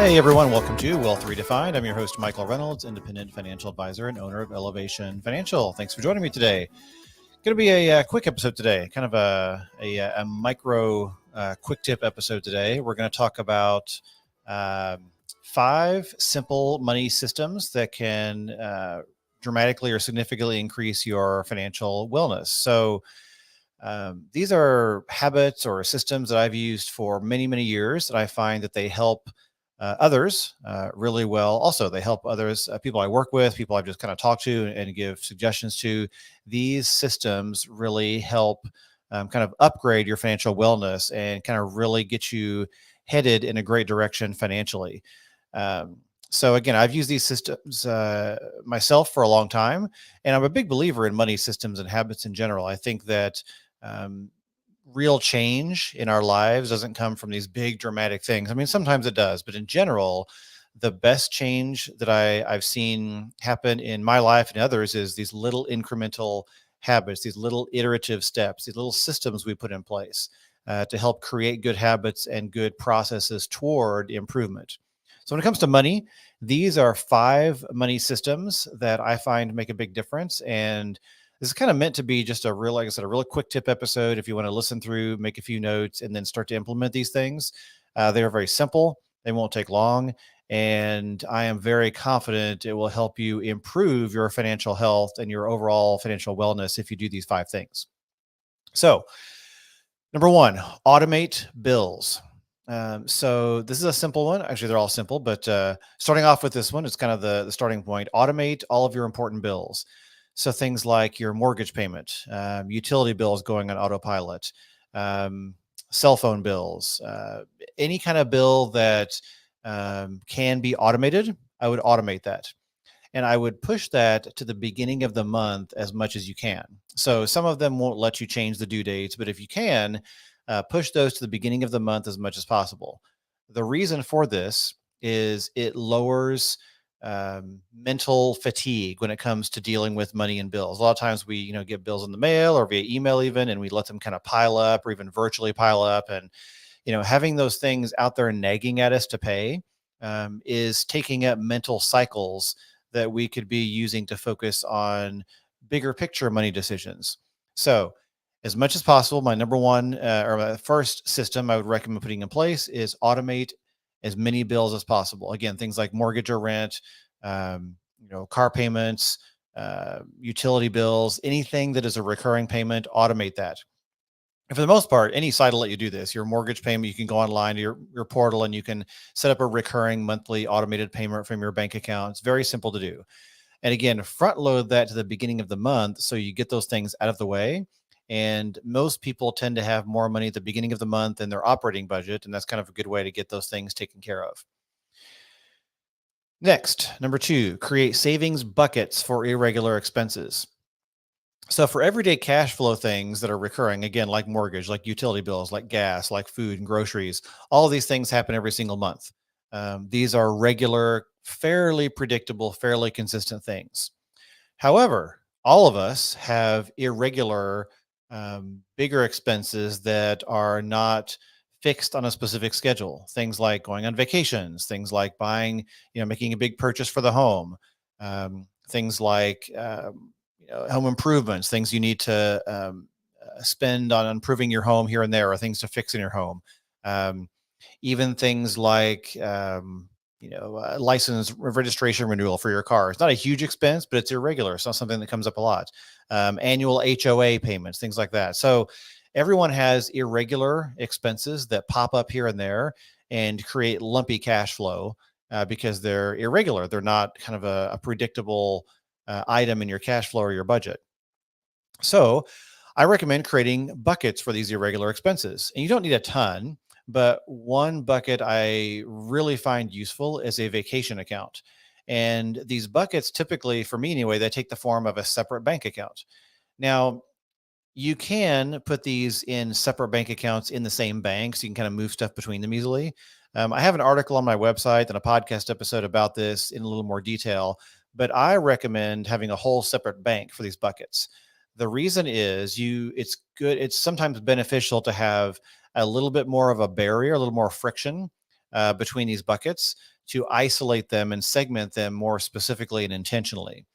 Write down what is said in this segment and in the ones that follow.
Hey everyone, welcome to Wealth Redefined. I'm your host, Michael Reynolds, independent financial advisor and owner of Elevation Financial. Thanks for joining me today. Going to be a quick episode today, kind of a micro quick tip episode today. We're going to talk about 5 simple money systems that can dramatically or significantly increase your financial wellness. So these are habits or systems that I've used for many, many years, and I find that they help others really well. Also, they help others, people I work with, people I've just kind of talked to and give suggestions to. These systems really help kind of upgrade your financial wellness and kind of really get you headed in a great direction financially. So again, I've used these systems myself for a long time, and I'm a big believer in money systems and habits in general. I think that um, real change in our lives doesn't come from these big dramatic things. I mean, sometimes it does, but in general, the best change that I've seen happen in my life and others is these little incremental habits, these little iterative steps, these little systems we put in place to help create good habits and good processes toward improvement. So when it comes to money, these are 5 money systems that I find make a big difference. And this is kind of meant to be just a real, like I said, a really quick tip episode. If you want to listen through, make a few notes, and then start to implement these things, they are very simple. They won't take long. And I am very confident it will help you improve your financial health and your overall financial wellness if you do these 5 things. So, number 1, automate bills. So this is a simple one. Actually, they're all simple, but starting off with this one, it's kind of the starting point. Automate all of your important bills. So things like your mortgage payment, utility bills going on autopilot, um, cell phone bills, any kind of bill that can be automated, I would automate that. And I would push that to the beginning of the month as much as you can. So some of them won't let you change the due dates, but if you can, push those to the beginning of the month as much as possible. The reason for this is it lowers mental fatigue when it comes to dealing with money and bills. A lot of times we, get bills in the mail or via email even, and we let them kind of pile up or even virtually pile up. And, having those things out there nagging at us to pay is taking up mental cycles that we could be using to focus on bigger picture money decisions. So as much as possible, my number one or my first system I would recommend putting in place is automate as many bills as possible. Again, things like mortgage or rent, car payments, utility bills, anything that is a recurring payment, automate that. And for the most part, any site will let you do this. Your mortgage payment, you can go online to your portal and you can set up a recurring monthly automated payment from your bank account. It's very simple to do. And again, front load that to the beginning of the month so you get those things out of the way. And most people tend to have more money at the beginning of the month in their operating budget. And that's kind of a good way to get those things taken care of. Next, number 2, create savings buckets for irregular expenses. So for everyday cash flow things that are recurring, again, like mortgage, like utility bills, like gas, like food and groceries, all of these things happen every single month. These are regular, fairly predictable, fairly consistent things. However, all of us have irregular, bigger expenses that are not fixed on a specific schedule. Things like going on vacations, things like buying, making a big purchase for the home, things like home improvements, things you need to spend on improving your home here and there, or things to fix in your home. Um, Even things like license registration renewal for your car. It's not a huge expense, but it's irregular. It's not something that comes up a lot. Annual HOA payments, things like that. So everyone has irregular expenses that pop up here and there and create lumpy cash flow because they're irregular. They're not kind of a predictable item in your cash flow or your budget. So I recommend creating buckets for these irregular expenses. And you don't need a ton, but one bucket I really find useful is a vacation account. And these buckets typically, for me anyway, they take the form of a separate bank account. Now, you can put these in separate bank accounts in the same bank, so you can kind of move stuff between them easily. I have an article on my website and a podcast episode about this in a little more detail, but I recommend having a whole separate bank for these buckets. The reason is it's good. It's sometimes beneficial to have a little bit more of a barrier, a little more friction between these buckets to isolate them and segment them more specifically and intentionally.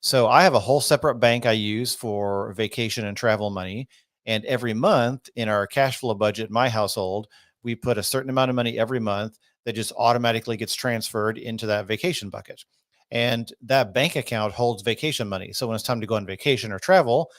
So I have a whole separate bank I use for vacation and travel money. And every month in our cash flow budget, in my household, we put a certain amount of money every month that just automatically gets transferred into that vacation bucket. And that bank account holds vacation money. So when it's time to go on vacation or travel,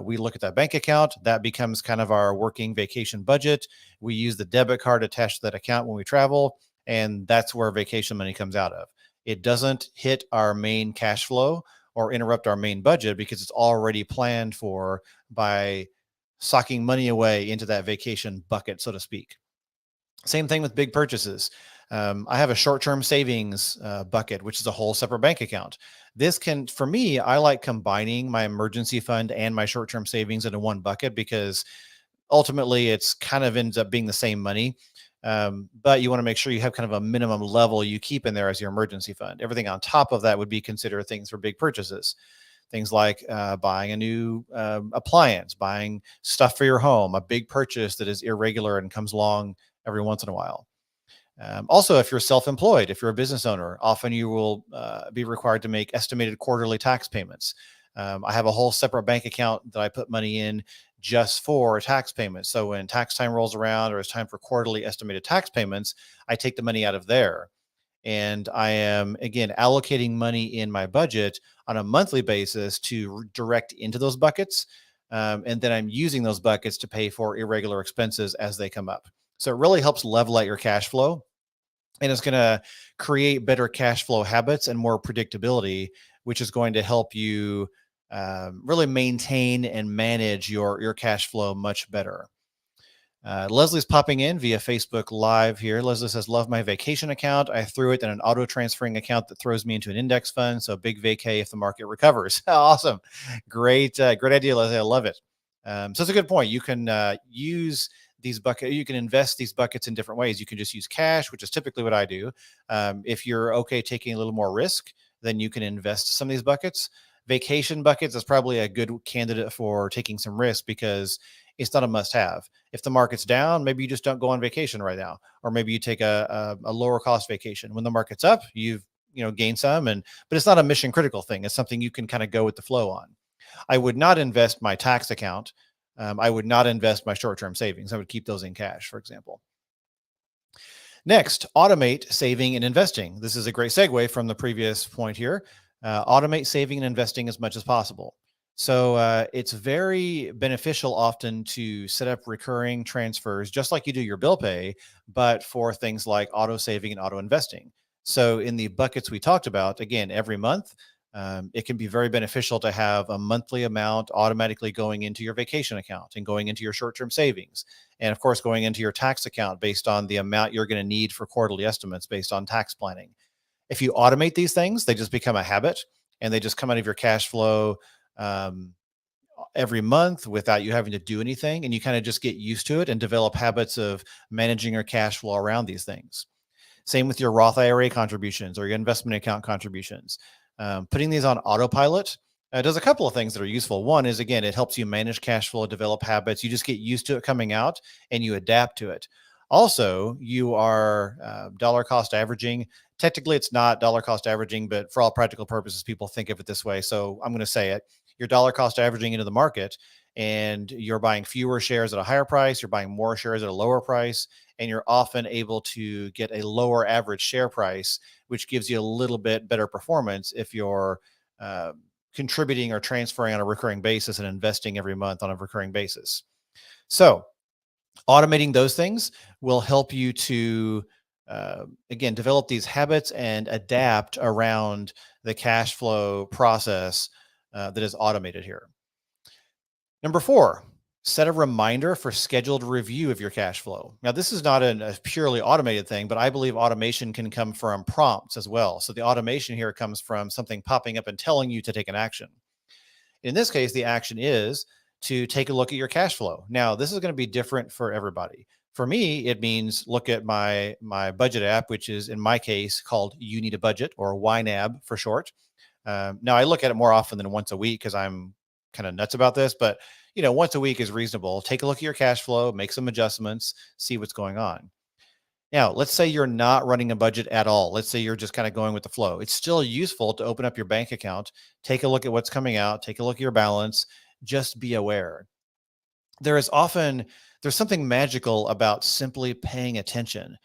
we look at that bank account. That becomes kind of our working vacation budget. We use the debit card attached to that account when we travel, and that's where vacation money comes out of. It doesn't hit our main cash flow or interrupt our main budget because it's already planned for by socking money away into that vacation bucket, so to speak. Same thing with big purchases. I have a short-term savings bucket, which is a whole separate bank account. This can, for me, I like combining my emergency fund and my short-term savings into one bucket because ultimately it's kind of ends up being the same money. But you want to make sure you have kind of a minimum level you keep in there as your emergency fund. Everything on top of that would be considered things for big purchases. Things like buying a new appliance, buying stuff for your home, a big purchase that is irregular and comes along every once in a while. Also, if you're self-employed, if you're a business owner, often you will be required to make estimated quarterly tax payments. I have a whole separate bank account that I put money in just for tax payments. So when tax time rolls around or it's time for quarterly estimated tax payments, I take the money out of there. And I am, again, allocating money in my budget on a monthly basis to direct into those buckets. And then I'm using those buckets to pay for irregular expenses as they come up. So it really helps level out your cash flow, and it's going to create better cash flow habits and more predictability, which is going to help you really maintain and manage your cash flow much better. Leslie's popping in via Facebook Live here. Leslie says, "Love my vacation account. I threw it in an auto transferring account that throws me into an index fund. So big vacay if the market recovers." Awesome. Great, great idea, Leslie. I love it. So it's a good point. You can use these buckets, you can invest these buckets in different ways. You can just use cash, which is typically what I do. If you're okay taking a little more risk, then you can invest some of these buckets. Vacation buckets is probably a good candidate for taking some risk because it's not a must have. If the market's down, maybe you just don't go on vacation right now, or maybe you take a lower cost vacation. When the market's up, you've gained some, but it's not a mission critical thing. It's something you can kind of go with the flow on. I would not invest my tax account. I would not invest my short-term savings. I would keep those in cash, for example. Next, automate saving and investing. This is a great segue from the previous point here. Automate saving and investing as much as possible. So it's very beneficial often to set up recurring transfers, just like you do your bill pay, but for things like auto saving and auto investing. So in the buckets we talked about, again, every month, it can be very beneficial to have a monthly amount automatically going into your vacation account and going into your short-term savings. And of course, going into your tax account based on the amount you're going to need for quarterly estimates based on tax planning. If you automate these things, they just become a habit and they just come out of your cash flow every month without you having to do anything. And you kind of just get used to it and develop habits of managing your cash flow around these things. Same with your Roth IRA contributions or your investment account contributions. Putting these on autopilot does a couple of things that are useful. One is, again, it helps you manage cash flow, develop habits. You just get used to it coming out and you adapt to it. Also, you are dollar cost averaging. Technically, it's not dollar cost averaging, but for all practical purposes, people think of it this way. So I'm going to say it. You're dollar cost averaging into the market, and you're buying fewer shares at a higher price. You're buying more shares at a lower price, and you're often able to get a lower average share price, which gives you a little bit better performance if you're contributing or transferring on a recurring basis and investing every month on a recurring basis. So automating those things will help you to, again, develop these habits and adapt around the cash flow process that is automated here. Number 4, set a reminder for scheduled review of your cash flow. Now, this is not a purely automated thing, but I believe automation can come from prompts as well. So the automation here comes from something popping up and telling you to take an action. In this case, the action is to take a look at your cash flow. Now, this is going to be different for everybody. For me, it means look at my budget app, which is in my case called You Need a Budget, or YNAB for short. Now, I look at it more often than once a week because I'm kind of nuts about this, but once a week is reasonable. Take a look at your cash flow, make some adjustments, see what's going on. Now, let's say you're not running a budget at all. Let's say you're just kind of going with the flow. It's still useful to open up your bank account, take a look at what's coming out, take a look at your balance, just be aware. There is often there's something magical about simply paying attention.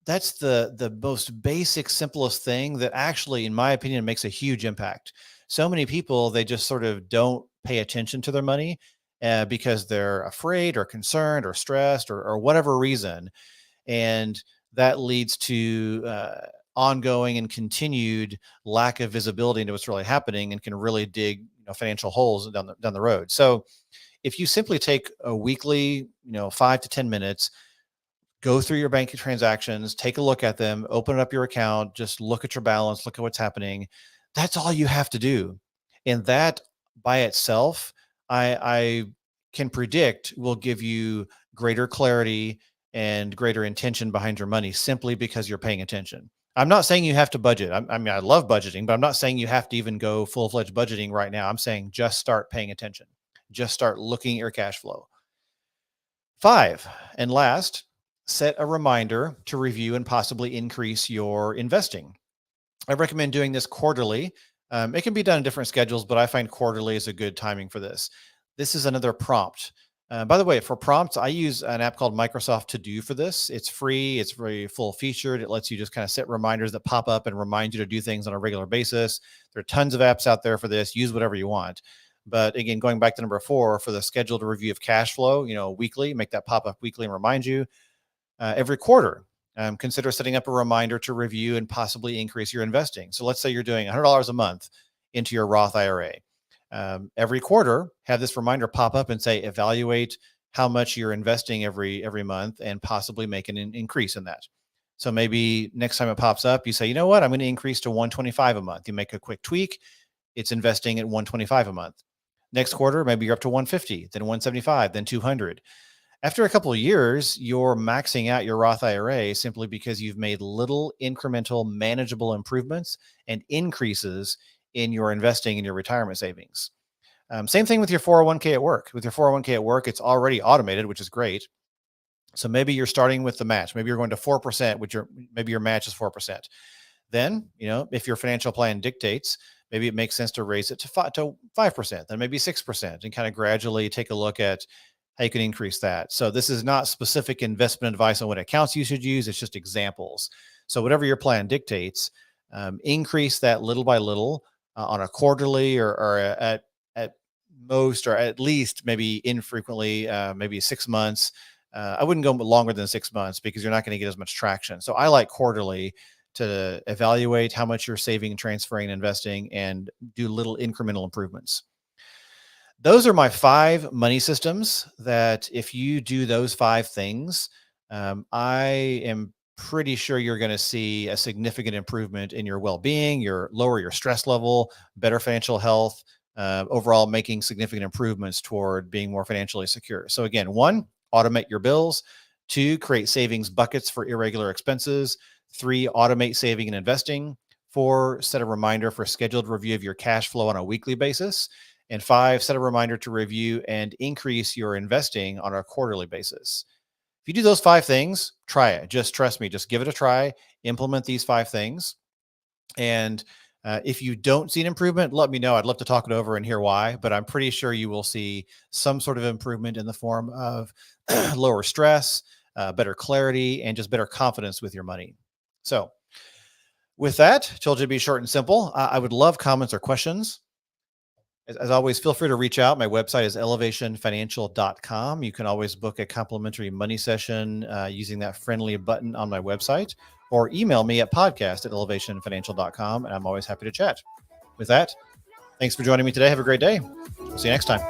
That's the most basic, simplest thing that actually, in my opinion, makes a huge impact. So many people, they just sort of don't pay attention to their money because they're afraid or concerned or stressed or whatever reason, and that leads to ongoing and continued lack of visibility into what's really happening, and can really dig financial holes down the road. So if you simply take a weekly 5 to 10 minutes, go through your banking transactions, take a look at them, open up your account, just look at your balance, look at what's happening. That's all you have to do. And that by itself, I can predict will give you greater clarity and greater intention behind your money simply because you're paying attention. I'm not saying you have to budget. I mean, I love budgeting, but I'm not saying you have to even go full fledged budgeting right now. I'm saying just start paying attention. Just start looking at your cash flow. 5, and last, set a reminder to review and possibly increase your investing. I recommend doing this quarterly. It can be done in different schedules, but I find quarterly is a good timing for this. This is another prompt. By the way, for prompts, I use an app called Microsoft To Do for this. It's free. It's very full featured. It lets you just kind of set reminders that pop up and remind you to do things on a regular basis. There are tons of apps out there for this. Use whatever you want. But again, going back to number 4, for the scheduled review of cash flow, weekly, make that pop up weekly and remind you every quarter. Consider setting up a reminder to review and possibly increase your investing. So let's say you're doing $100 a month into your Roth IRA. Every quarter, have this reminder pop up and say, evaluate how much you're investing every month and possibly make an increase in that. So maybe next time it pops up, you say, you know what, I'm going to increase to 125 a month. You make a quick tweak. It's investing at 125 a month. Next quarter, maybe you're up to 150, then 175, then 200. After a couple of years, you're maxing out your Roth IRA simply because you've made little incremental manageable improvements and increases in your investing in your retirement savings. Same thing with your 401k at work. With your 401k at work, it's already automated, which is great. So maybe you're starting with the match. Maybe you're going to 4%, maybe your match is 4%. Then, if your financial plan dictates, maybe it makes sense to raise it to 5%, then maybe 6%, and kind of gradually take a look at how you can increase that. So this is not specific investment advice on what accounts you should use. It's just examples. So whatever your plan dictates, increase that little by little on a quarterly or at most, or at least maybe infrequently, maybe 6 months. I wouldn't go longer than 6 months because you're not going to get as much traction. So I like quarterly to evaluate how much you're saving, transferring, and investing, and do little incremental improvements. Those are my 5 money systems that if you do those 5 things, I am pretty sure you're going to see a significant improvement in your well-being, lower your stress level, better financial health, overall making significant improvements toward being more financially secure. So again, 1, automate your bills. 2, create savings buckets for irregular expenses. 3, automate saving and investing. 4, set a reminder for scheduled review of your cash flow on a weekly basis. And 5, set a reminder to review and increase your investing on a quarterly basis. If you do those 5 things, try it. Just trust me, just give it a try. Implement these 5 things. And if you don't see an improvement, let me know. I'd love to talk it over and hear why, but I'm pretty sure you will see some sort of improvement in the form of lower stress, better clarity, and just better confidence with your money. So with that, told you to be short and simple. I would love comments or questions. As always, feel free to reach out. My website is elevationfinancial.com. You can always book a complimentary money session using that friendly button on my website, or email me at podcast@elevationfinancial.com, and I'm always happy to chat. With that, thanks for joining me today. Have a great day. See you next time.